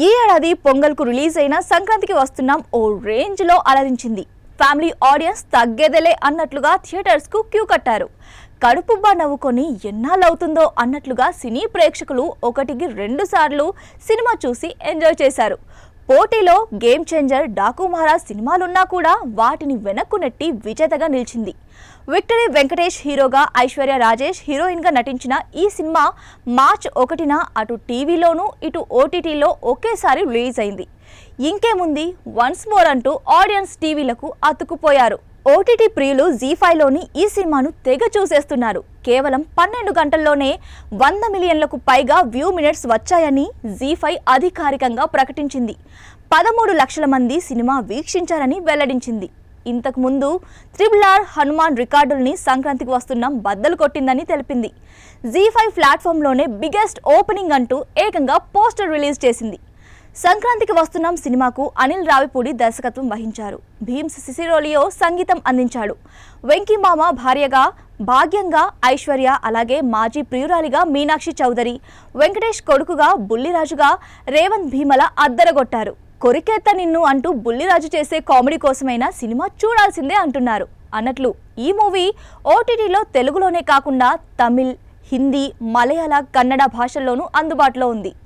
ఈ ఏడాది పొంగల్కు రిలీజ్ అయిన సంక్రాంతికి వస్తున్నాం ఓ రేంజ్లో అలరించింది. ఫ్యామిలీ ఆడియన్స్ తగ్గేదేలే అన్నట్లుగా థియేటర్స్కు క్యూ కట్టారు. కడుపుబ్బా నవ్వుకొని ఎన్నాళ్ళవుతుందో అన్నట్లుగా సినీ ప్రేక్షకులు ఒకటికి 2 సార్లు సినిమా చూసి ఎంజాయ్ చేశారు. పోటీలో గేమ్ చేంజర్, డాకు మహారాజ్ సినిమాలున్నా కూడా వాటిని వెనక్కు నెట్టి విజేతగా నిలిచింది. విక్టరీ వెంకటేష్ హీరోగా, ఐశ్వర్య రాజేష్ హీరోయిన్గా నటించిన ఈ సినిమా మార్చి 1న అటు టీవీలోనూ ఇటు ఓటీటీలో ఒకేసారి రిలీజ్ అయింది. ఇంకేముంది, వన్స్ మోర్ అంటూ ఆడియన్స్ టీవీలకు అతుక్కుపోయారు. ఓటీటీ ప్రియులు జీ5లోని ఈ సినిమాను తెగ చూసేస్తున్నారు. కేవలం 12 గంటల్లోనే 100 మిలియన్లకు పైగా వ్యూ మినిట్స్ వచ్చాయని జీ5 అధికారికంగా ప్రకటించింది. 13 లక్షల మంది సినిమా వీక్షించారని వెల్లడించింది. ఇంతకు ముందు RRR హనుమాన్ రికార్డుల్ని సంక్రాంతికి వస్తున్నాం బద్దలు కొట్టిందని తెలిపింది. జీ5 ప్లాట్ఫామ్లోనే బిగ్గెస్ట్ ఓపెనింగ్ అంటూ ఏకంగా పోస్టర్ రిలీజ్ చేసింది. సంక్రాంతికి వస్తున్నాం సినిమాకు అనిల్ రావిపూడి దర్శకత్వం వహించారు. భీమ్స్ సిసిరోలియో సంగీతం అందించాడు. వెంకీ మామ భార్యగా భాగ్యంగా ఐశ్వర్య, అలాగే మాజీ ప్రియురాలిగా మీనాక్షి చౌదరి, వెంకటేష్ కొడుకుగా బుల్లిరాజుగా రేవంత్ భీమల అద్దరగొట్టారు. కొరికేత్త నిన్ను అంటూ బుల్లిరాజు చేసే కామెడీ కోసమైనా సినిమా చూడాల్సిందే అంటున్నారు. అన్నట్లు ఈ మూవీ ఓటీటీలో తెలుగులోనే కాకుండా తమిళ్, హిందీ, మలయాళ, కన్నడ భాషల్లోనూ అందుబాటులో ఉంది.